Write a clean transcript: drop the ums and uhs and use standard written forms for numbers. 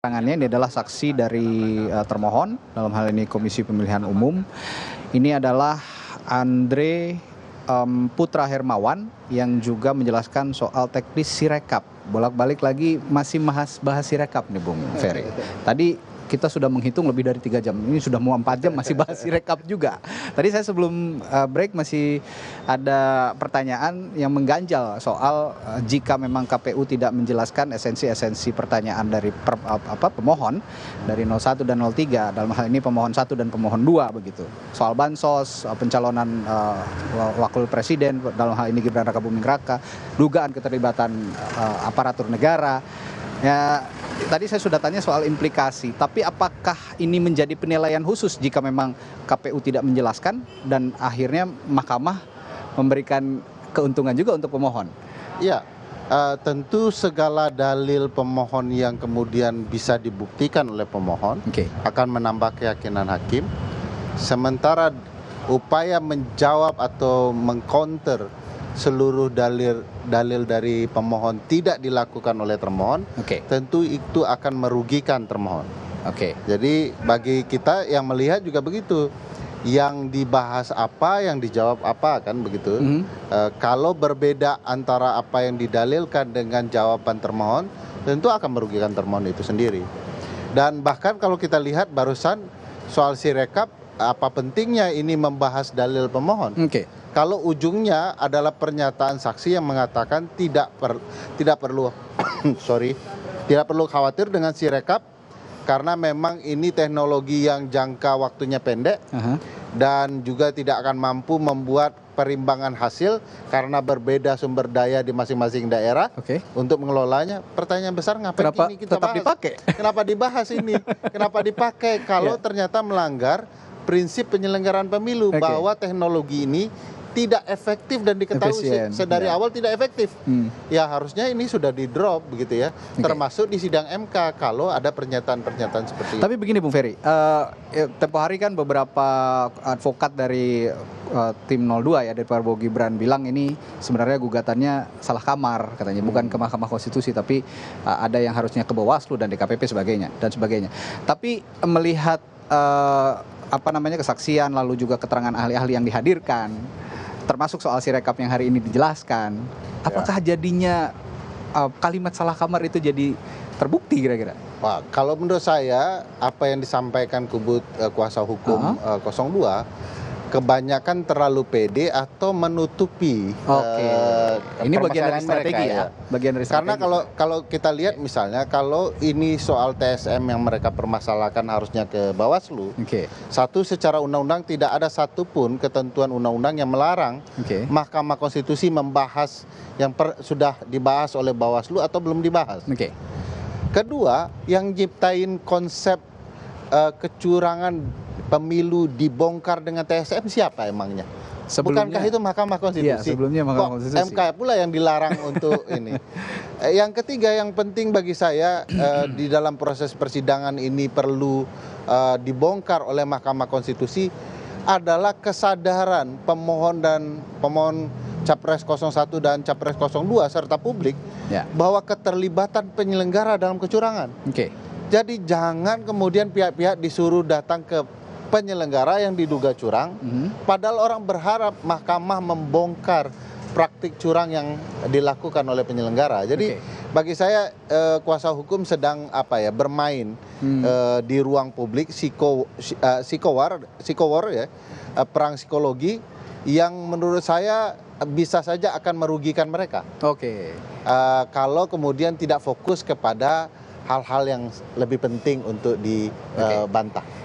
keterangannya ini adalah saksi dari termohon, dalam hal ini Komisi Pemilihan Umum. Ini adalah Andre Putra Hermawan yang juga menjelaskan soal teknis Sirekap. Bolak-balik lagi masih bahas Sirekap nih Bung Ferry. Tadi kita sudah menghitung lebih dari 3 jam. Ini sudah mau 4 jam masih bahas Sirekap juga. Tadi saya sebelum break masih ada pertanyaan yang mengganjal soal jika memang KPU tidak menjelaskan esensi-esensi pertanyaan dari pemohon dari 01 dan 03, dalam hal ini pemohon 1 dan pemohon 2 begitu. Soal bansos, pencalonan wakil presiden dalam hal ini Gibran Rakabuming Raka, dugaan keterlibatan aparatur negara. Ya, tadi saya sudah tanya soal implikasi, tapi apakah ini menjadi penilaian khusus jika memang KPU tidak menjelaskan dan akhirnya mahkamah memberikan keuntungan juga untuk pemohon? Ya, tentu segala dalil pemohon yang kemudian bisa dibuktikan oleh pemohon akan menambah keyakinan hakim. Sementara upaya menjawab atau mengcounter seluruh dalil dari pemohon tidak dilakukan oleh termohon, tentu itu akan merugikan termohon. Jadi bagi kita yang melihat juga begitu, yang dibahas apa, yang dijawab apa, kan begitu. Kalau berbeda antara apa yang didalilkan dengan jawaban termohon, tentu akan merugikan termohon itu sendiri. Dan bahkan kalau kita lihat barusan soal Sirekap, apa pentingnya ini membahas dalil pemohon? Kalau ujungnya adalah pernyataan saksi yang mengatakan tidak perlu tidak perlu khawatir dengan Sirekap karena memang ini teknologi yang jangka waktunya pendek dan juga tidak akan mampu membuat perimbangan hasil karena berbeda sumber daya di masing-masing daerah untuk mengelolanya. Pertanyaan besar, ngapain ini kita tetap bahas? Dipakai? Kenapa dibahas ini? Kenapa dipakai kalau ternyata melanggar prinsip penyelenggaraan pemilu bahwa teknologi ini tidak efektif dan diketahui sedari awal tidak efektif. Ya harusnya ini sudah di drop begitu ya, termasuk di sidang MK kalau ada pernyataan-pernyataan seperti itu. Tapi begini Bung Ferry, tempo hari kan beberapa advokat dari tim 02 ya dari Prabowo Gibran bilang ini sebenarnya gugatannya salah kamar katanya, bukan ke Mahkamah Konstitusi tapi ada yang harusnya ke Bawaslu dan DKPP dan sebagainya. Tapi melihat kesaksian lalu juga keterangan ahli-ahli yang dihadirkan, termasuk soal Sirekap yang hari ini dijelaskan, apakah jadinya kalimat salah kamar itu jadi terbukti kira-kira? Wah, kalau menurut saya apa yang disampaikan kubu kuasa hukum 02 kebanyakan terlalu pede atau menutupi. Ini bagian dari strategi ya. Bagian dari strategi. Karena kalau kita lihat misalnya kalau ini soal TSM yang mereka permasalahkan harusnya ke Bawaslu. Satu, secara undang-undang tidak ada satupun ketentuan undang-undang yang melarang Mahkamah Konstitusi membahas yang sudah dibahas oleh Bawaslu atau belum dibahas. Kedua, yang nyiptain konsep kecurangan pemilu dibongkar dengan TSM siapa emangnya? Bukankah itu Mahkamah Konstitusi? Iya, sebelumnya Mahkamah Konstitusi. MK pula yang dilarang untuk ini. Yang ketiga yang penting bagi saya di dalam proses persidangan ini perlu dibongkar oleh Mahkamah Konstitusi adalah kesadaran pemohon Capres 01 dan Capres 02 serta publik bahwa keterlibatan penyelenggara dalam kecurangan. Jadi jangan kemudian pihak-pihak disuruh datang ke penyelenggara yang diduga curang, padahal orang berharap mahkamah membongkar praktik curang yang dilakukan oleh penyelenggara. Jadi bagi saya kuasa hukum sedang bermain di ruang publik psikowar ya, perang psikologi yang menurut saya bisa saja akan merugikan mereka. Kalau kemudian tidak fokus kepada hal-hal yang lebih penting untuk dibantah.